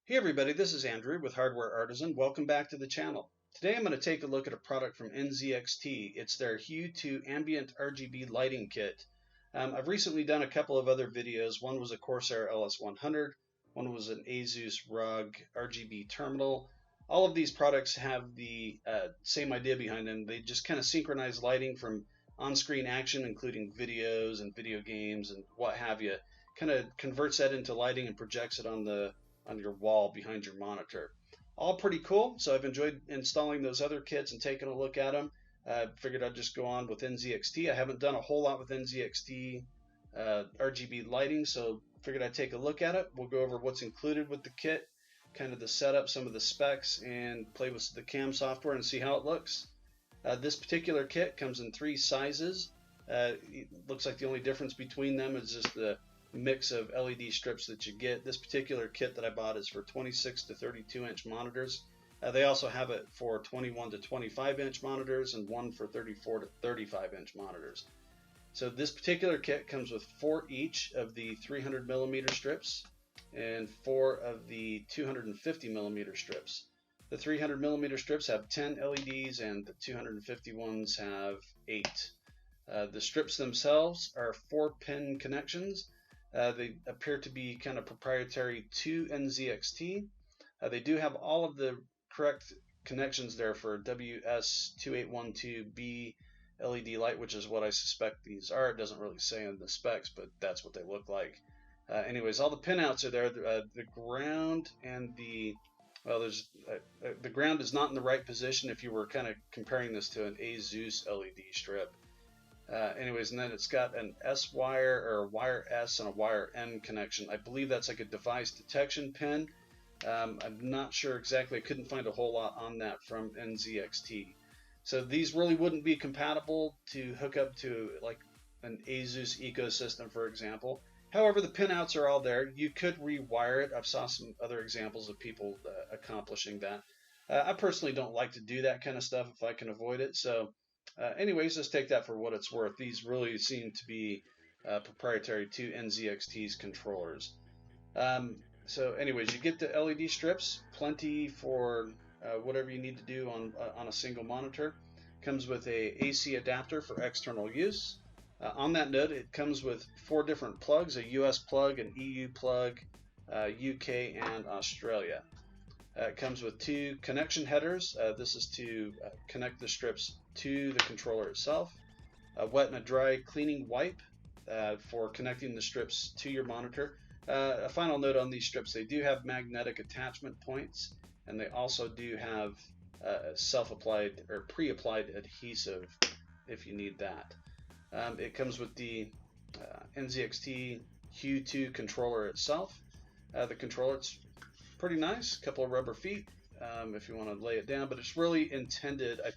Hey everybody, this is Andrew with Hardware Artisan. Welcome back to the channel. Today I'm going to take a look at a product from NZXT. It's their HUE2 Ambient RGB lighting kit. I've recently done a couple of other videos. One was a Corsair LS100, one was an ASUS ROG RGB terminal. All of these products have the same idea behind them. They just kind of synchronize lighting from on-screen action, including videos and video games and what have you. Kind of converts that into lighting and projects it on your wall behind your monitor. All pretty cool, so I've enjoyed installing those other kits and taking a look at them. Figured I'd just go on with NZXT. I haven't done a whole lot with NZXT RGB lighting, so figured I'd take a look at it. We'll go over what's included with the kit, kind of the setup, some of the specs, and play with the CAM software and see how it looks. This particular kit comes in 3 sizes. It looks like the only difference between them is just the mix of LED strips that you get. This particular kit that I bought is for 26 to 32 inch monitors. They also have it for 21 to 25 inch monitors and one for 34 to 35 inch monitors. So this particular kit comes with 4 each of the 300 millimeter strips and 4 of the 250 millimeter strips. The 300 millimeter strips have 10 LEDs and the 250 ones have 8. The strips themselves are 4-pin connections. They appear to be kind of proprietary to NZXT. They do have all of the correct connections there for WS2812B LED light, which is what I suspect these are. It doesn't really say in the specs, but that's what they look like. Anyways, all the pinouts are there. The ground and the ground is not in the right position if you were kind of comparing this to an ASUS LED strip. Anyways, and then it's got an S wire or a wire S and a wire N connection. I believe that's like a device detection pin. I'm not sure exactly. I couldn't find a whole lot on that from NZXT. So these really wouldn't be compatible to hook up to like an ASUS ecosystem, for example. However, the pinouts are all there. You could rewire it. I've saw some other examples of people accomplishing that. I personally don't like to do that kind of stuff if I can avoid it. So anyways, let's take that for what it's worth. These really seem to be proprietary to NZXT's controllers. So anyways, you get the LED strips, plenty for whatever you need to do on a single monitor. Comes with a AC adapter for external use. On that note, it comes with 4 different plugs, a US plug, an EU plug, UK, and Australia. It comes with 2 connection headers. This is to connect the strips to the controller itself. A wet and a dry cleaning wipe for connecting the strips to your monitor. A final note on these strips, they do have magnetic attachment points, and they also do have self-applied or pre-applied adhesive if you need that. It comes with the NZXT HUE2 controller itself. The controller, it's pretty nice, couple of rubber feet if you want to lay it down, but it's really intended, I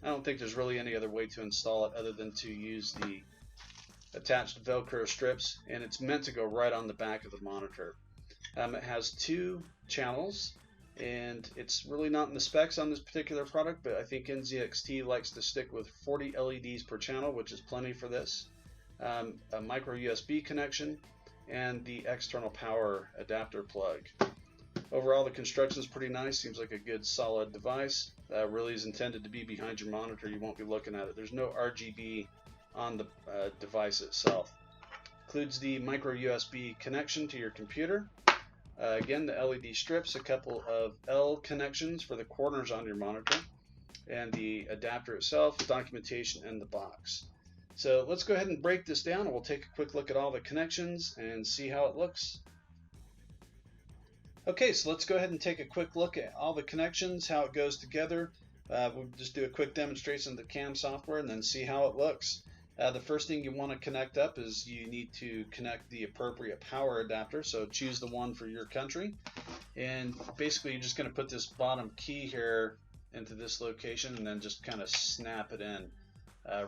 don't think there's really any other way to install it other than to use the attached Velcro strips, and it's meant to go right on the back of the monitor. It has 2 channels, and it's really not in the specs on this particular product, but I think NZXT likes to stick with 40 LEDs per channel, which is plenty for this. A micro USB connection, and the external power adapter plug. Overall, the construction is pretty nice. Seems like a good solid device. Really is intended to be behind your monitor. You won't be looking at it. There's no RGB on the device itself. Includes the micro USB connection to your computer. Again, the LED strips, a couple of L connections for the corners on your monitor, and the adapter itself, documentation in the box. So let's go ahead and break this down, and we'll take a quick look at all the connections and see how it looks. Okay, so let's go ahead and take a quick look at all the connections, how it goes together. We'll just do a quick demonstration of the CAM software and then see how it looks. The first thing you want to connect up is you need to connect the appropriate power adapter, so choose the one for your country. And basically you're just going to put this bottom key here into this location and then just kind of snap it in.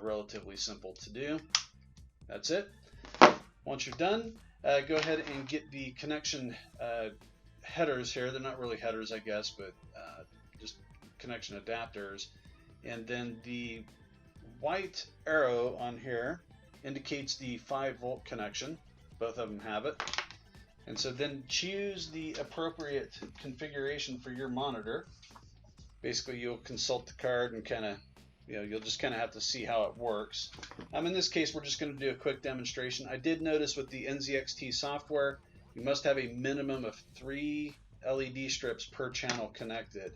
Relatively simple to do. That's it. Once you're done, go ahead and get the connection headers here. They're not really headers, I guess, but just connection adapters. And then the white arrow on here indicates the 5-volt connection. Both of them have it. And so then choose the appropriate configuration for your monitor. Basically, you'll consult the card and kind of, you'll just kind of have to see how it works. In this case, we're just going to do a quick demonstration. I did notice with the NZXT software, you must have a minimum of 3 LED strips per channel connected.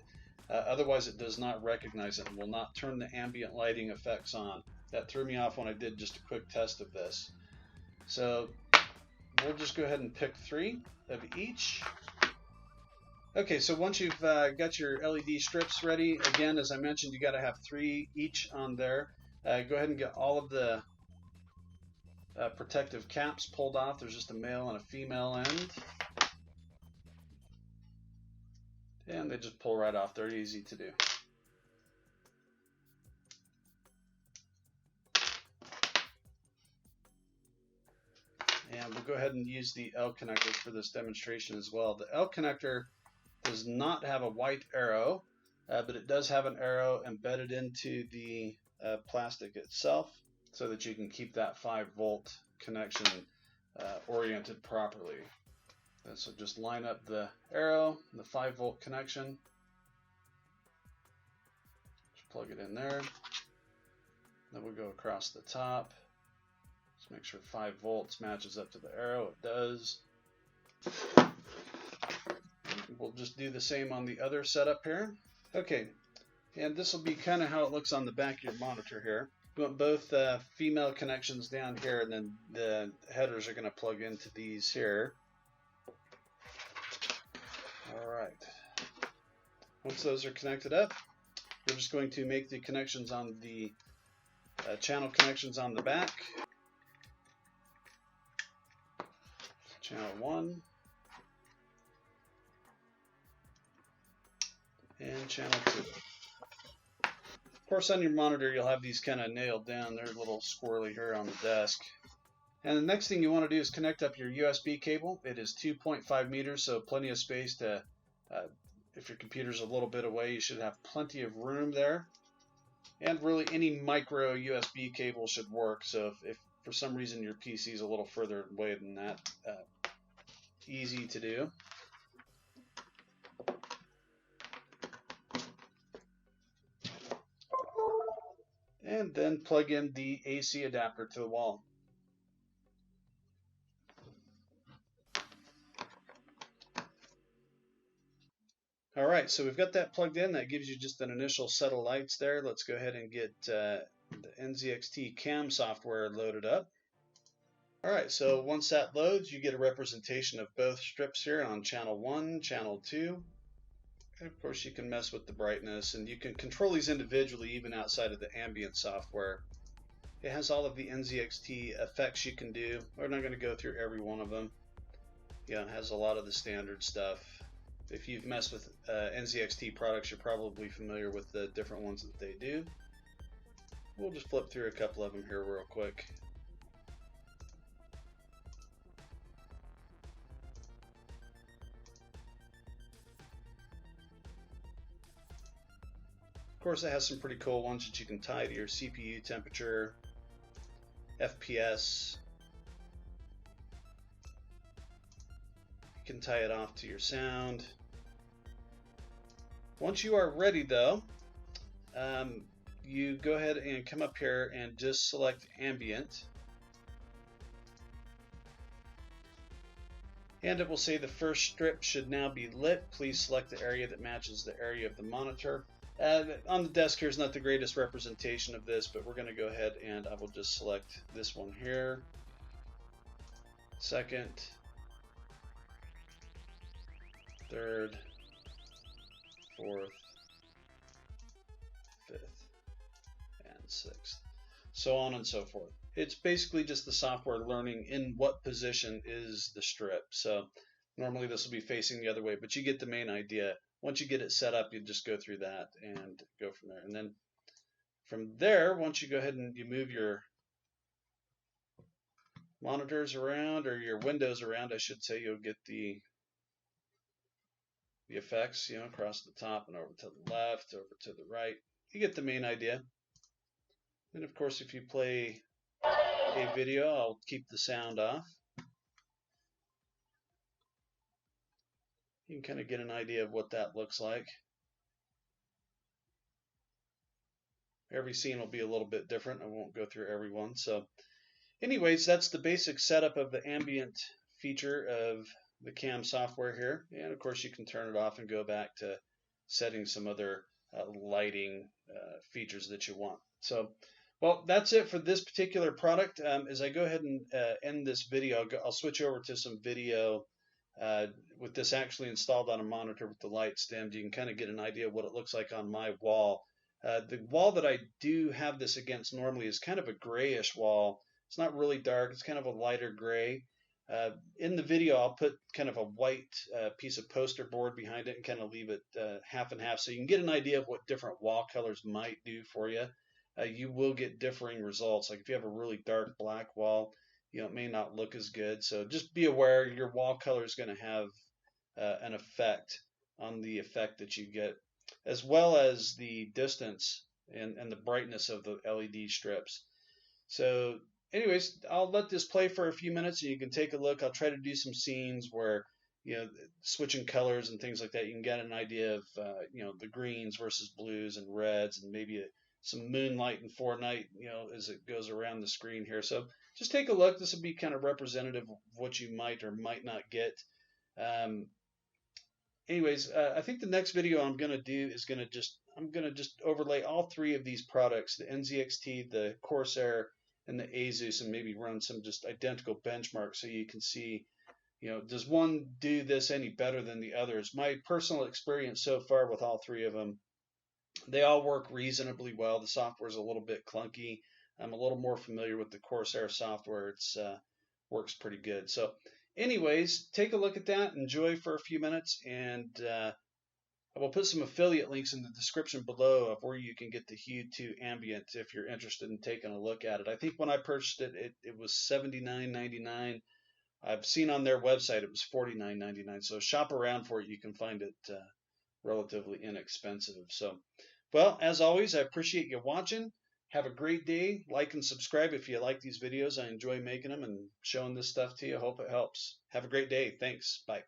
Otherwise, it does not recognize it and will not turn the ambient lighting effects on. That threw me off when I did just a quick test of this. So we'll just go ahead and pick 3 of each. Okay, so once you've got your LED strips ready, again, as I mentioned, you got to have 3 each on there. Go ahead and get all of the protective caps pulled off. There's just a male and a female end. And they just pull right off. They're easy to do. And we'll go ahead and use the L connectors for this demonstration as well. The L connector does not have a white arrow, but it does have an arrow embedded into the plastic itself so that you can keep that 5-volt connection oriented properly. And so just line up the arrow and the 5-volt connection. Just plug it in there. Then we'll go across the top. Just make sure 5 volts matches up to the arrow. It does. We'll just do the same on the other setup here. Okay, and this will be kind of how it looks on the back of your monitor here. You want both female connections down here, and then the headers are going to plug into these here. Alright, once those are connected up, we're just going to make the connections on the channel connections on the back. Channel 1 and channel 2. Of course, on your monitor you'll have these kind of nailed down. They're a little squirrely here on the desk. And the next thing you want to do is connect up your USB cable. It is 2.5 meters, so plenty of space to, if your computer's a little bit away, you should have plenty of room there. And really any micro USB cable should work, so if for some reason your PC is a little further away than that, easy to do. And then plug in the AC adapter to the wall. Alright, so we've got that plugged in. That gives you just an initial set of lights there. Let's go ahead and get the NZXT CAM software loaded up. Alright, so once that loads, you get a representation of both strips here on channel 1, channel 2. And of course you can mess with the brightness, and you can control these individually even outside of the ambient software. It has all of the NZXT effects you can do. We're not going to go through every one of them. Yeah, it has a lot of the standard stuff. If you've messed with NZXT products, you're probably familiar with the different ones that they do. We'll just flip through a couple of them here real quick. Of course, it has some pretty cool ones that you can tie to your CPU temperature, FPS. You can tie it off to your sound. Once you are ready though, you go ahead and come up here and just select Ambient. And it will say the first strip should now be lit. Please select the area that matches the area of the monitor. On the desk here is not the greatest representation of this, but we're going to go ahead and I will just select this one here. Second, third, fourth, fifth, and sixth, so on and so forth. It's basically just the software learning in what position is the strip. So normally this will be facing the other way, but you get the main idea. Once you get it set up, you just go through that and go from there. And then from there, once you go ahead and you move your monitors around, or your windows around, I should say, you'll get the effects, across the top and over to the left, over to the right. You get the main idea. And of course, if you play a video, I'll keep the sound off. You can kind of get an idea of what that looks like. Every scene will be a little bit different. I won't go through every one. So anyways, that's the basic setup of the ambient feature of the cam software here. And of course you can turn it off and go back to setting some other lighting features that you want. So, well, that's it for this particular product. As I go ahead and end this video, I'll switch over to some video with this actually installed on a monitor with the lights dimmed. You can kind of get an idea of what it looks like on my wall. The wall that I do have this against normally is kind of a grayish wall. It's not really dark. It's kind of a lighter gray. In the video, I'll put kind of a white piece of poster board behind it and kind of leave it half and half so you can get an idea of what different wall colors might do for you. You will get differing results. Like if you have a really dark black wall, it may not look as good. So just be aware your wall color is going to have an effect on the effect that you get, as well as the distance and the brightness of the LED strips. So anyways, I'll let this play for a few minutes and you can take a look. I'll try to do some scenes where, switching colors and things like that. You can get an idea of, the greens versus blues and reds, and maybe some moonlight and Fortnite, as it goes around the screen here. So just take a look. This will be kind of representative of what you might or might not get. Anyways, I think the next video I'm going to do is I'm going to just overlay all three of these products, the NZXT, the Corsair, and the ASUS, and maybe run some just identical benchmarks so you can see, does one do this any better than the others? My personal experience so far with all three of them, they all work reasonably well. The software is a little bit clunky. I'm a little more familiar with the Corsair software. It's works pretty good. So anyways, take a look at that, enjoy for a few minutes, and I will put some affiliate links in the description below of where you can get the HUE2 Ambient if you're interested in taking a look at it. I think when I purchased it, it was $79.99. I've seen on their website it was $49.99. So shop around for it. You can find it relatively inexpensive. So, well, as always, I appreciate you watching. Have a great day. Like and subscribe if you like these videos. I enjoy making them and showing this stuff to you. I hope it helps. Have a great day. Thanks. Bye.